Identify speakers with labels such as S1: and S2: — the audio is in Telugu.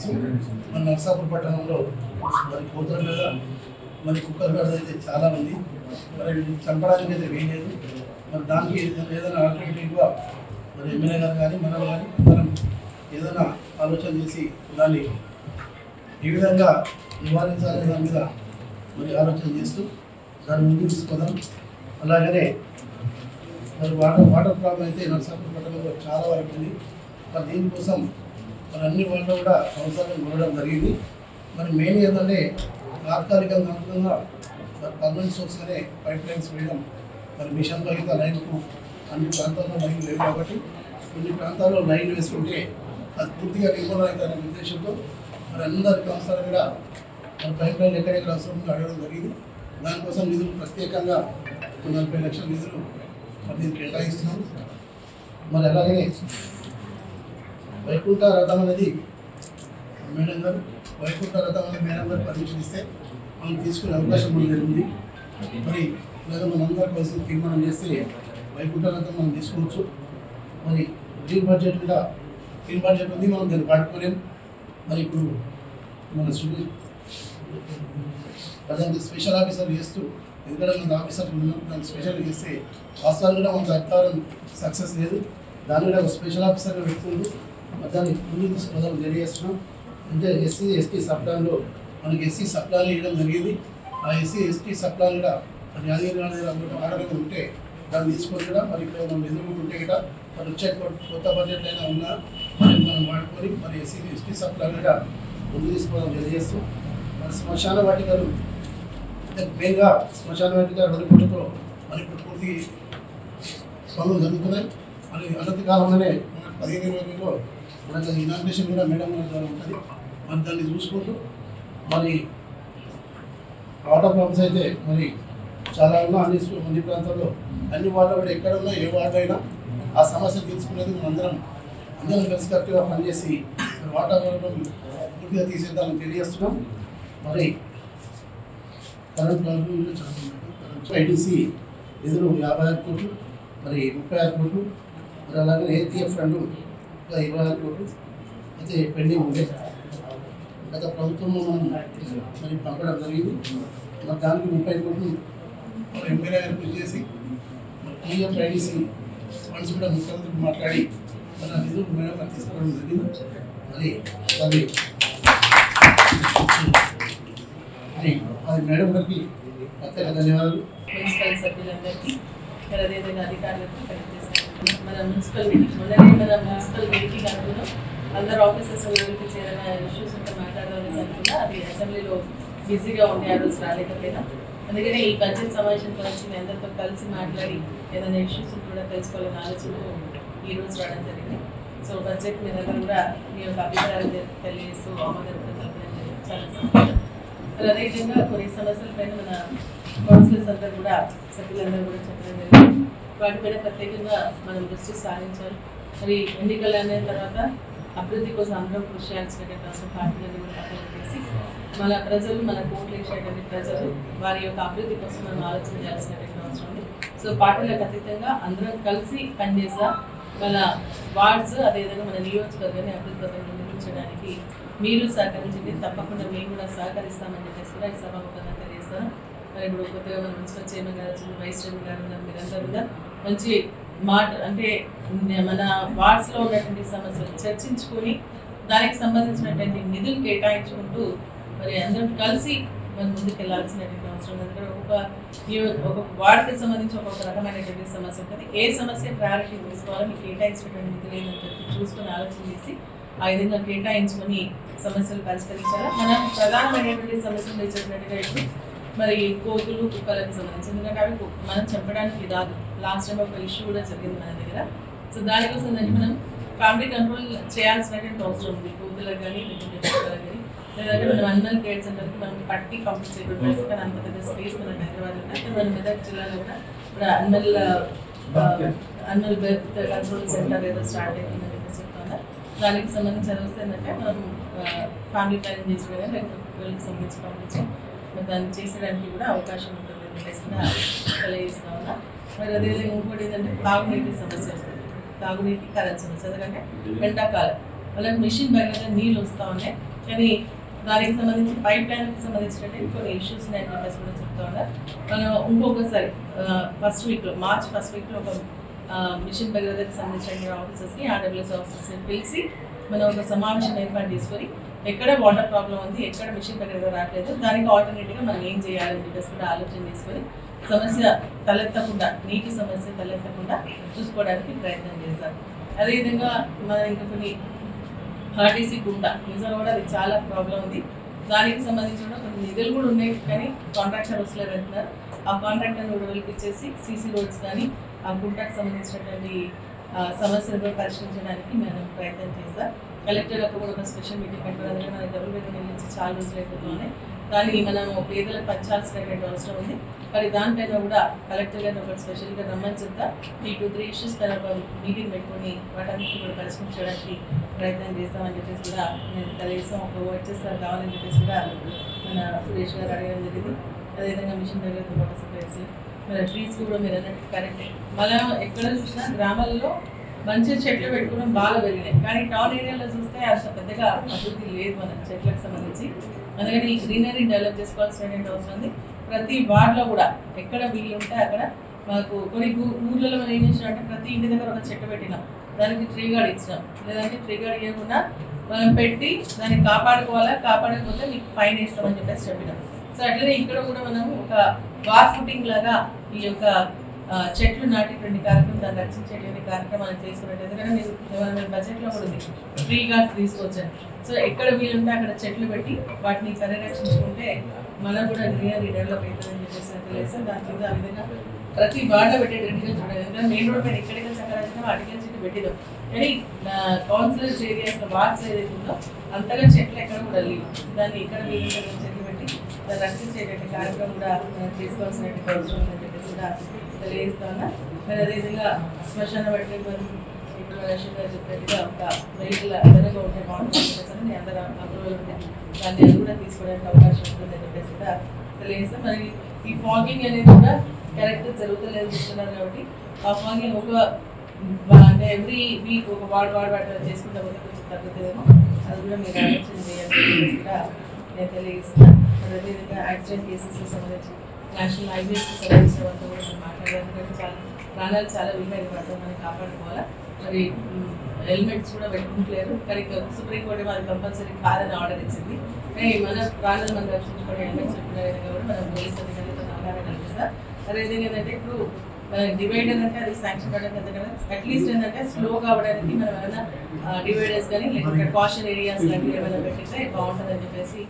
S1: తెలుసు. మన నర్సాపూర్ పట్టణంలో మరి కోతుల మీద మరి కుక్కల మీద అయితే చాలా ఉంది. మరి చంపడానికి అయితే వేయలేదు. మరి దానికి ఏదైనా ఆల్టర్నేటివ్గా మరి ఎమ్మెల్యే గారు కానీ మనం కానీ అందరం ఏదైనా ఆలోచన చేసి దాన్ని ఏ విధంగా నివారించాలనే దాని మీద మరి ఆలోచన చేస్తూ దాన్ని ముందుకు తీసుకుందాం. అలాగనే మరి వాటర్ ప్రాబ్లం అయితే నర్సాపూర్ పట్టణంలో చాలా వరకు ఉంది. మరి దీనికోసం మరి అన్ని వాళ్ళు కూడా సంవత్సరాలు కొనడం జరిగింది. మరి మెయిన్ ఏంటంటే తాత్కాలికంగా మరి పర్మనెంట్ సోర్స్గానే పైప్ లైన్స్ వేయడం, మరి మిషన్ రహిత లైన్కు అన్ని ప్రాంతాల్లో లైన్ లేవు కాబట్టి కొన్ని ప్రాంతాల్లో లైన్ వేసుకుంటే అది పూర్తిగా నిర్మూలన అవుతారనే ఉద్దేశంతో మరి అందరి సంస్థలు కూడా మరి పైప్ లైన్ ఎక్కడెక్కడ అవసరం ఉందో అడగడం జరిగింది. దానికోసం నిధులు ప్రత్యేకంగా 40 లక్షల నిధులు మరి దీన్ని కేటాయిస్తున్నాం. మరి అలాగే వైకుంఠ రథం అనేది మేడం గారు మేడం గారు పర్మిషన్ ఇస్తే మనం తీసుకునే అవకాశం మనకు ఉంది. మరి ఇలాగ మనందరం కలిసి తీర్మానం చేస్తే వైకుంఠ రథం మనం తీసుకోవచ్చు. మరి గ్రీన్ బడ్జెట్ ఉంది, మనం దాన్ని వాడుకోలేం. మరి ఇప్పుడు మన ప్రజెంట్ స్పెషల్ ఆఫీసర్ చేస్తూ ఎందుకంటే మన ఆఫీసర్ దాన్ని స్పెషల్ చేస్తే వాస్తవాలు కూడా మనకు అధికారం సక్సెస్ లేదు. దాన్ని కూడా ఒక స్పెషల్ ఆఫీసర్గా పెట్టుకుంటూ దాన్ని ముందు తీసుకుని తెలియజేస్తున్నాం. అంటే ఎస్సీ ఎస్టీ సప్లాన్లో మనకి ఎస్సీ సప్లాన్ ఇవ్వడం జరిగింది. ఆ ఎస్సీ ఎస్టీ సప్లాన్ కూడా మరి యాదగిరి ఆడగా ఉంటే దాన్ని తీసుకొని కూడా మరి ఇక్కడ మనం ఎదుర్కొంటే కూడా మరి వచ్చే కొత్త బడ్జెట్ అయినా ఉన్నా మరి మనం వాడుకొని మరి ఎస్సీ ఎస్టీ సప్లాన్ కూడా ముందు తీసుకోవడం తెలియజేస్తూ మరి శ్మశాన వాటికలు మెయిన్గా శ్మశాన వాటిక వదిలిపెట్టుతో మరి ఇప్పుడు పూర్తి పనులు జరుగుతున్నాయి. మరి అనతి కాలంలోనే మనకు 15-20 రోజుల్లో మనకు ఇనాగ్రేషన్ కూడా మేడం గారి ద్వారా ఉంటుంది. మరి దాన్ని చూసుకుంటూ మరి వాటర్ పంప్స్ అయితే మరి చాలా ఉన్నా అన్ని ప్రాంతాల్లో అన్ని వార్డులు కూడా ఎక్కడ ఉన్నా ఏ వార్డు అయినా ఆ సమస్య తీసుకునేది అందరం కలిసికట్టుగా పనిచేసి వాటర్ పూర్తిగా తీసేద్దామని తెలియజేస్తున్నాం. మరి కరెంట్ చాలా ఐటీసీ నిధులు 56 కోట్లు, మరి 36 కోట్లు, మరి అలాగే ఏటీఎఫ్ ఫండ్ 26 కోట్లు అయితే పెండింగ్ ఉండే గత ప్రభుత్వంలో మనం మరి పంపడం జరిగింది. మరి దానికి 30 కోట్లు మరి ఎమ్మెల్యే గారు కృషి చేసి మరి టీఎఫ్ ఐటీసీ ఫండ్స్ కూడా ముఖ్యమంత్రి మాట్లాడి మన నిధులు మేడం గారు తీసుకోవడం జరిగింది. మరి అది మేడం గారికి ప్రత్యేక ధన్యవాదాలు.
S2: మున్సిపల్ సభ్యులందరికీ మరి అదేవిధంగా అధికారులకు మన మున్సిపల్ మీటింగ్ అనుకున్నాం. అందరు ఆఫీసర్స్ గురించి ఏదైనా ఇష్యూస్ ఉంటే మాట్లాడాలని అనుకున్నా. అది అసెంబ్లీలో బిజీగా ఉండే ఆ రోజు రాలేకపోయినా. అందుకనే ఈ బడ్జెట్ సమావేశంతో వచ్చి మీ అందరితో కలిసి మాట్లాడి ఏదైనా ఇష్యూస్ కూడా తెలుసుకోవాలని ఆలోచనలో ఈ రోజు రావడం జరిగింది. సో బడ్జెట్ మీ దగ్గర కూడా మీ యొక్క అభిప్రాయాలు తెలియజేస్తూ ఆమోదం చాలా సంతోషం. మరి అదేవిధంగా కొన్ని సమస్యలపైన మన కౌన్సిలర్స్ అందరూ కూడా సభ్యులందరూ కూడా చెప్పడం జరిగింది. వాటిపైన ప్రత్యేకంగా మనం దృష్టి సాధించాలి. మరి ఎన్నికలు అయిన తర్వాత అభివృద్ధి కోసం అందరం కృషి చేయాల్సినటువంటి అవసరం పార్టీలను కూడా పక్కన చేసి మన ప్రజలు మన కోట్లు ఇచ్చేటువంటి ప్రజలు వారి యొక్క అభివృద్ధి కోసం మనం ఆలోచన చేయాల్సినటువంటి అవసరం ఉంది. సో పార్టీలకు అతీతంగా అందరం కలిసి పనిచేసా మన వార్డ్స్ అదేవిధంగా మన నియోజకవర్గాన్ని అభివృద్ధి నిర్మించడానికి మీరు సహకరించండి. తప్పకుండా మేము కూడా సహకరిస్తామని చెప్పేసి కూడా ఈ సభాముఖంగా తెలియజేస్తాను. మరి ఇప్పుడు కొత్తగా మన మున్సిపల్ చైర్మన్ గారు, వైస్ చైర్మన్ గారు ఉన్నారు. మీరందరూ కూడా మంచి మాట అంటే మన వార్డ్స్లో ఉన్నటువంటి సమస్యలు చర్చించుకొని దానికి సంబంధించినటువంటి నిధులు కేటాయించుకుంటూ మరి అందరం కలిసి మనం ముందుకు వెళ్ళాల్సినటువంటి అవసరం ఉంది. ఒక వార్డుకి సంబంధించి ఒక్కొక్క రకమైనటువంటి సమస్య ఉంటుంది. ఏ సమస్య ప్రయారిటీ తీసుకోవాలో మీకు కేటాయించినటువంటి నిధులు ఏంటని చెప్పి చూసుకొని ఆలోచన చేసి ఆ విధంగా కేటాయించుకొని సమస్యలు పరిష్కరించాలా. మనం ప్రధానమైనటువంటి సమస్యలు చెప్పినట్టుగా ఇప్పుడు మరి కోతులు కుక్కలకు సంబంధించి, ఎందుకంటే అవి మనం చెప్పడానికి రాదు. లాస్ట్ టైం ఒక ఇష్యూ కూడా జరిగింది మన దగ్గర. సో దానికోసం దాన్ని మనం ఫ్యామిలీ కంట్రోల్ చేయాల్సినటువంటి అవసరం ఉంది. కోతులకు కానీ కుక్కలకు కానీ లేదంటే మనం అనిమల్ కేర్ సెంటర్కి మనం పట్టి కంప్లీట్ చేయడం. కానీ అంత పెద్ద స్పేస్ మన హైదరాబాద్ ఉంటే మన మెదక్ జిల్లాలో కూడా ఇప్పుడు అనిమల్ బెర్త్ కంట్రోల్ సెంటర్ ఏదో స్టార్ట్ అయిందని చెప్పేసి చెప్తున్నా. దానికి సంబంధించి అది వస్తే ఏంటంటే మనం ఫ్యామిలీ ప్లానింగ్ చేసిన కానీ లేకపోతే పిల్లలకి సంబంధించి పంపించి దాన్ని చేసేదానికి కూడా అవకాశం ఉంటుంది తెలియజేస్తా ఉన్నా. మరి అదేవిధంగా ఇంకోటి ఏంటంటే తాగునీటి సమస్య వస్తుంది. తాగునీటి కరెంట్ సమస్య. ఎందుకంటే ఎండాకాలం వాళ్ళకి మిషన్ బయట నీళ్ళు వస్తూ ఉన్నాయి. కానీ దానికి సంబంధించి పైప్ లైన్కి సంబంధించినట్టు కొన్ని ఇష్యూస్ ఉన్నాయని చెప్పేసి కూడా చెప్తా ఉన్నారు. మనం ఇంకొకసారి మార్చ్ ఫస్ట్ వీక్లో ఒక మిషన్ భగీరథకి సంబంధించిన ఆఫీసర్స్ని ఆర్డబ్ల్యూఎస్ ఆఫీసర్స్ని పిలిచి మనం ఒక సమావేశం ఏర్పాటు చేసుకొని ఎక్కడ వాటర్ ప్రాబ్లం ఉంది, ఎక్కడ మిషన్ భగీరథ రావట్లేదు, దానికి ఆల్టర్నేటివ్గా మనం ఏం చేయాలని చెప్పేసి కూడా ఆలోచన చేసుకొని సమస్య తలెత్తకుండా, నీటి సమస్య తలెత్తకుండా చూసుకోవడానికి ప్రయత్నం చేశారు. అదేవిధంగా మనం ఇంకా కొన్ని ఆర్టీసీ గుంట నిజంగా కూడా అది చాలా ప్రాబ్లం ఉంది. దానికి సంబంధించి కూడా కొన్ని నిధులు కూడా ఉన్నాయి, కానీ కాంట్రాక్టర్ వస్తలేరు అంటున్నారు. ఆ కాంట్రాక్టర్ని కూడా పిలిపించేసి సీసీ రోడ్స్ కానీ ఆ గుంటకు సంబంధించినటువంటి సమస్యలు కూడా పరిష్కరించడానికి మనం ప్రయత్నం చేస్తాం. కలెక్టర్లకు కూడా ఒక స్పెషల్ మీటింగ్ పెట్టుకోవడం, అందుకే మనకి డబుల్ బెడ్రూమ్ నుంచి చాలా రోజులు అయిపోతున్నాయి. దాన్ని మనం పేదలకు పంచాల్సినటువంటి అవసరం ఉంది. మరి దానిపైన కూడా కలెక్టర్ గారిని ఒక స్పెషల్గా రమ్మని చెప్తా ఈ 2-3 ఇష్యూస్ పైన ఒక మీటింగ్ పెట్టుకొని వాటన్నిటిని కూడా పరిష్కరించడానికి ప్రయత్నం చేస్తామని చెప్పేసి కూడా నేను తెలియజేస్తాం. ఒక వచ్చేస్తారు కావాలని చెప్పేసి కూడా మన సురేష్ గారు అడగడం జరిగింది. అదేవిధంగా మిషన్ దగ్గర వాటర్ సప్లైస్ మరి ట్రీస్ కూడా మీరు అన్నట్టు కరెక్టే. మనం ఎక్కడ చూసినా గ్రామాల్లో మంచి చెట్లు పెట్టుకోవడం బాగా పెరిగినాయి, కానీ టౌన్ ఏరియాలో చూస్తే అసలు పెద్దగా అభివృద్ధి లేదు మన చెట్లకు సంబంధించి. అందుకని ఈ గ్రీనరీ డెవలప్ చేసుకోవాల్సినటువంటి అవసరం ఉంది. ప్రతి వార్డులో కూడా ఎక్కడ వీలు ఉంటే అక్కడ మాకు కొన్ని ఊర్లలో మనం ఏం చేసినామంటే ప్రతి ఇంటి దగ్గర ఒక చెట్టు పెట్టినాం, దానికి ట్రీ గార్డ్ ఇచ్చినాం. లేదంటే ట్రీ గార్డ్ ఇవ్వకుండా మనం పెట్టి దాన్ని కాపాడుకోవాలా, కాపాడకపోతే మీకు ఫైన్ వేస్తామని చెప్పేసి చెప్పినాం. సో అట్లనే ఇక్కడ కూడా మనం ఒక వార్ ఫుటింగ్ లాగా ఈ యొక్క చెట్లు నాటేటువంటి కార్యక్రమం, దాన్ని రక్షించేటువంటి కార్యక్రమాన్ని చేసుకున్నట్టు. ఎందుకంటే మీరు బడ్జెట్లో కూడా ఉంది ట్రీ గార్డ్స్ తీసుకొచ్చాను. సో ఎక్కడ వీలుంటే అక్కడ చెట్లు పెట్టి వాటిని పరిరక్షించుకుంటే మనం కూడా గ్రీనరీ డెవలప్ అవుతుందని చెప్పేసి తెలియదు. దాని కింద ఆ విధంగా ప్రతి వార్డులో పెట్టే రెడ్డిగా చూడాలి. ఎందుకంటే మెయిన్ రోడ్ పైన ఎక్కడికి చక్కగా అడిగిన చెట్టు పెట్టిదాం, కానీ కౌన్సిలర్స్ ఏరియాస్లో వార్డ్స్ ఏదైతే ఉందో అంతగా చెట్లు ఎక్కడ కూడా లేవు. దాన్ని ఇక్కడ వీలుంటే చెట్లు పెట్టి దాన్ని రక్షించేటువంటి కార్యక్రమం కూడా చేసుకోవాల్సినటువంటి అవసరం ఉందని చెప్పేసి కూడా తెలియజేస్తాను. మరి అదేవిధంగా శ్మశాన బట్టి ఇప్పుడు రషీద్ గారు చెప్పినట్టుగా ఒక వెహికల్ అదనంగా ఉంటే బాగుంటుంది, నేను అందరూ అప్రూవల్ ఉంటే దాన్ని అది కూడా తీసుకోవడానికి అవకాశం ఉంటుందని చెప్పేసి కూడా తెలియజేస్తాం. మరి ఈ ఫాగింగ్ అనేది కూడా కరెక్ట్ జరుగుతలేదు చూస్తున్నారు కాబట్టి ఆ ఫాగింగ్ ఒక అంటే ఎవ్రీ వీక్ ఒక వాడు చేసుకుంటే పోతే కొంచెం తగ్గుతుందేమో, అది కూడా మీరు ఆలోచన చేయాలని కూడా నేను తెలియజేస్తున్నాను. మరి అదేవిధంగా యాక్సిడెంట్ కేసెస్ సంబంధించి నేషనల్ హైవేస్కి సంబంధించిన వాళ్ళతో కూడా మనం మాట్లాడాలి. ఎందుకంటే చాలా ప్రాణాలు చాలా విలువైన పడతాం, మనం కాపాడుకోవాలా. మరి హెల్మెట్స్ కూడా పెట్టుకుంటలేరు, కానీ సుప్రీంకోర్టు అది కంపల్సరీ కాదని ఆర్డర్ ఇచ్చింది. కానీ మన ప్రాణాలు మనం రక్షించుకోవడం హెల్మెట్స్ పెట్టుకునే విధంగా కూడా మనం పోలీస్ అధికారులతో అవగాహన కల్పిస్తాం. అదేవిధంగా ఏంటంటే ఇప్పుడు డివైడర్ అంటే అది శాంక్షన్ పడడం కదా, అట్లీస్ట్ ఏంటంటే స్లో కావడానికి మనం ఏమైనా డివైడర్స్ కానీ లేకపోతే కాషన్ ఏరియాస్ లాంటివి ఏమైనా పెట్టితే బాగుంటుందని చెప్పేసి